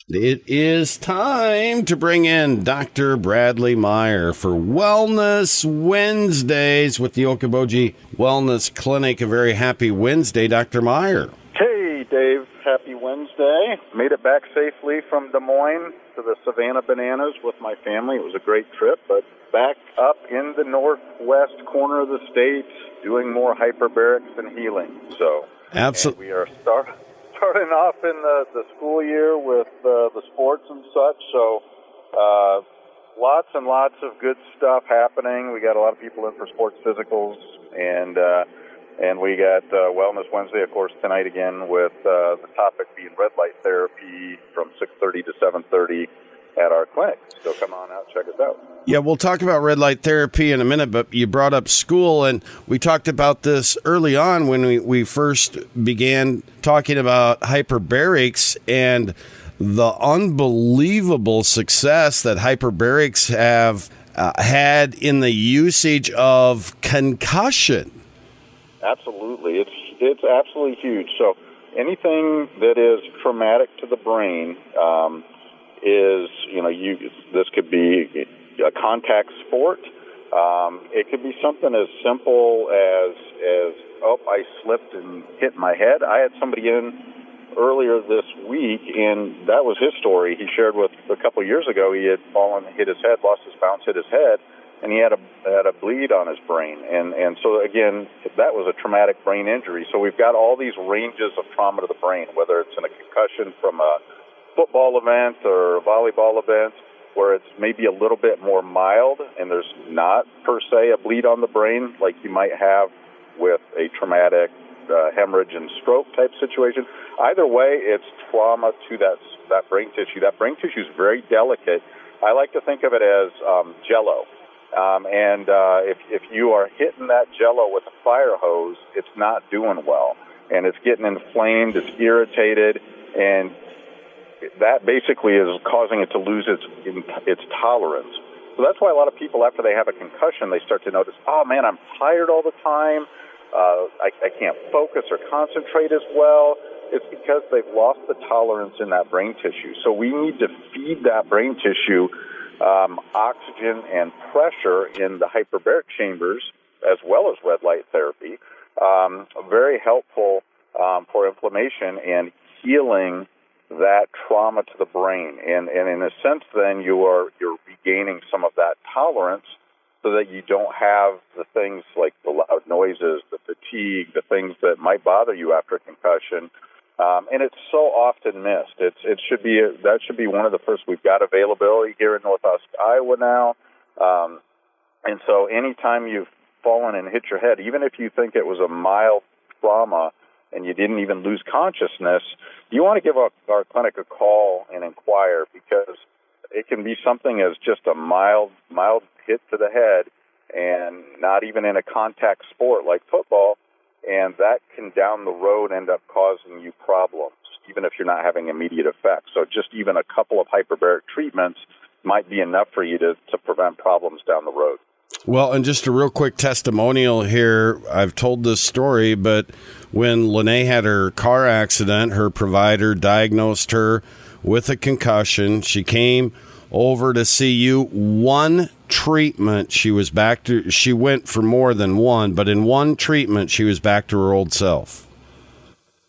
It is time to bring in Dr. Bradley Meyer for Wellness Wednesdays with the Okoboji Wellness Clinic. A very happy Wednesday, Dr. Meyer. Hey, Dave. Happy Wednesday. Made it back safely from Des Moines to the Savannah Bananas with my family. It was a great trip, but back up in the northwest corner of the state doing more hyperbarics and healing. So Absolutely. We are starting off in the school year with the sports and such, so lots and lots of good stuff happening. We got a lot of people in for sports physicals, and we got Wellness Wednesday, of course, tonight again with the topic being red light therapy from 6:30 to 7:30 at our clinic. So come on out, check us out. Yeah, we'll talk about red light therapy in a minute, but you brought up school, and we talked about this early on when we first began talking about hyperbarics and the unbelievable success that hyperbarics have had in the usage of concussion. Absolutely. It's absolutely huge. So anything that is traumatic to the brain this could be a contact sport. It could be something as simple as I slipped and hit my head. I had somebody in earlier this week, and that was his story. He shared with a couple of years ago. He had fallen, hit his head, lost his balance, hit his head, and he had a bleed on his brain. And so again, that was a traumatic brain injury. So we've got all these ranges of trauma to the brain, whether it's in a concussion from a football event or a volleyball event, where it's maybe a little bit more mild and there's not per se a bleed on the brain like you might have with a traumatic hemorrhage and stroke type situation. Either way, it's trauma to that brain tissue. That brain tissue is very delicate. I like to think of it as jello. If you are hitting that jello with a fire hose, it's not doing well. And it's getting inflamed, it's irritated, and that basically is causing it to lose its tolerance. So that's why a lot of people, after they have a concussion, they start to notice, oh man, I'm tired all the time. I can't focus or concentrate as well. It's because they've lost the tolerance in that brain tissue. So we need to feed that brain tissue oxygen and pressure in the hyperbaric chambers, as well as red light therapy. Very helpful for inflammation and healing that trauma to the brain. And in a sense, then you're regaining some of that tolerance so that you don't have the things like the loud noises, the fatigue, the things that might bother you after a concussion. And it's so often missed. That should be one of the first. We've got availability here in Northwest Iowa now. And so anytime you've fallen and hit your head, even if you think it was a mild trauma and you didn't even lose consciousness, you want to give our clinic a call and inquire, because it can be something as just a mild hit to the head and not even in a contact sport like football, and that can down the road end up causing you problems, even if you're not having immediate effects. So just even a couple of hyperbaric treatments might be enough for you to prevent problems down the road. Well, and just a real quick testimonial here. I've told this story, but when Lene had her car accident, her provider diagnosed her with a concussion. She came over to see you. One treatment, she went for more than one, but in one treatment, she was back to her old self.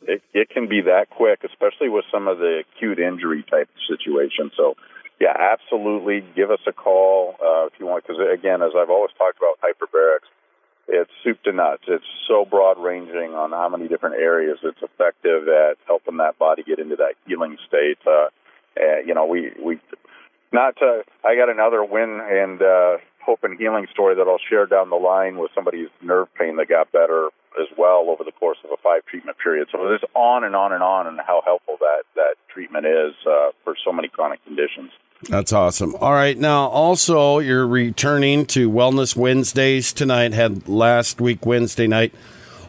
It can be that quick, especially with some of the acute injury type situations. So, yeah, absolutely. Give us a call if you want, because, again, as I've always talked about hyperbarics, it's soup to nuts. It's so broad-ranging on how many different areas it's effective at helping that body get into that healing state. I got another win and hope and healing story that I'll share down the line with somebody's nerve pain that got better as well over the course of a 5-treatment period. So there's on and on and on, and how helpful that treatment is for so many chronic conditions. That's awesome. All right. Now, also, you're returning to Wellness Wednesdays tonight. Had last week Wednesday night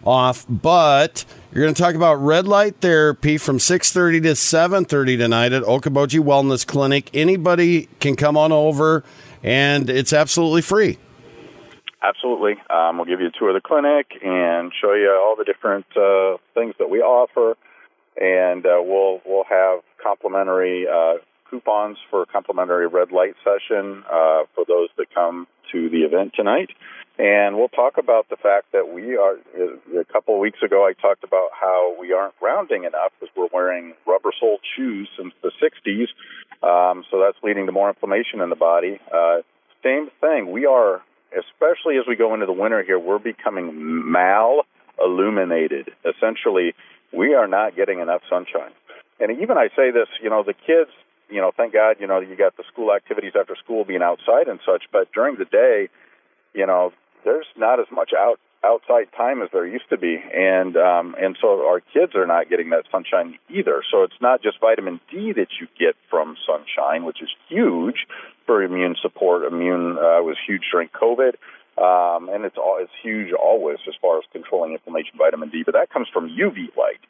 off, but you're going to talk about red light therapy from 6:30 to 7:30 tonight at Okoboji Wellness Clinic. Anybody can come on over, and it's absolutely free. Absolutely. We'll give you a tour of the clinic and show you all the different things that we offer. and we'll have complimentary coupons for a complimentary red light session for those that come to the event tonight. And we'll talk about the fact that we are, a couple of weeks ago, I talked about how we aren't grounding enough because we're wearing rubber-soled shoes since the 60s. So that's leading to more inflammation in the body. Same thing. We are, especially as we go into the winter here, we're becoming mal-illuminated. Essentially, we are not getting enough sunshine. And even I say this, the kids, thank God, you got the school activities after school being outside and such, but during the day, there's not as much outside time as there used to be, and so our kids are not getting that sunshine either. So it's not just vitamin D that you get from sunshine, which is huge for immune support. Immune was huge during COVID, and it's huge always as far as controlling inflammation. Vitamin D, but that comes from UV light.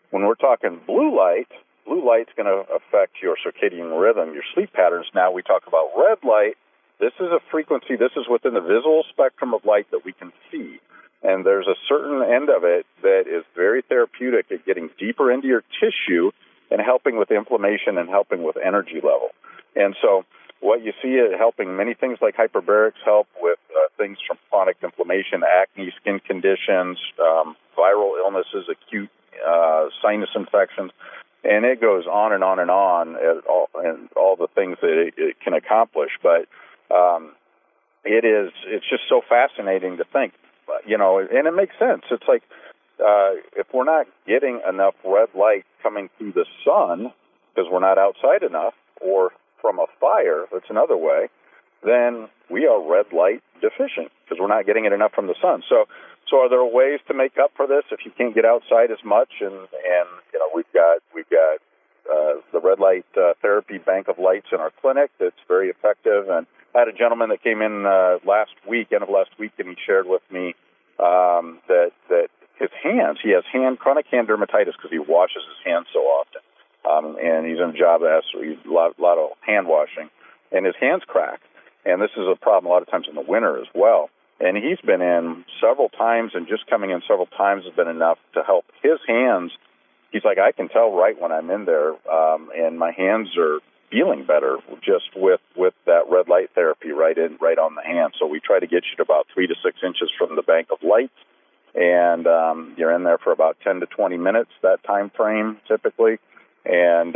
When we're talking blue light's going to affect your circadian rhythm, your sleep patterns. Now we talk about red light. This is a frequency, this is within the visual spectrum of light that we can see. And there's a certain end of it that is very therapeutic at getting deeper into your tissue and helping with inflammation and helping with energy level. And so what you see is helping many things like hyperbarics help with things from chronic inflammation, acne, skin conditions, viral illnesses, acute sinus infections. And it goes on and on and on, and all the things that it can accomplish. But it's just so fascinating to think, and it makes sense. It's like if we're not getting enough red light coming through the sun because we're not outside enough, or from a fire, that's another way, then we are red light deficient because we're not getting it enough from the sun. So are there ways to make up for this if you can't get outside as much? And we've got the red light therapy bank of lights in our clinic that's very effective. And I had a gentleman that came in end of last week, and he shared with me that his hands, he has chronic hand dermatitis because he washes his hands so often. And he's in a job that has a lot of hand washing, and his hands crack. And this is a problem a lot of times in the winter as well. And he's been in several times, and just coming in several times has been enough to help his hands. He's like, I can tell right when I'm in there, and my hands are feeling better just with that red light therapy right on the hand. So we try to get you to about 3 to 6 inches from the bank of lights, and you're in there for about 10 to 20 minutes, that time frame typically, and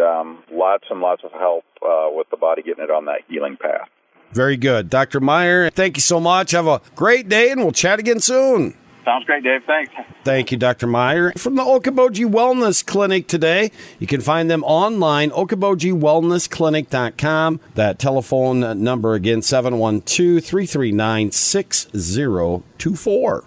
lots and lots of help with the body getting it on that healing path. Very good. Dr. Meyer, thank you so much. Have a great day, and we'll chat again soon. Sounds great, Dave. Thanks. Thank you, Dr. Meyer. From the Okoboji Wellness Clinic today, you can find them online, OkobojiWellnessClinic.com. That telephone number again, 712-339-6024.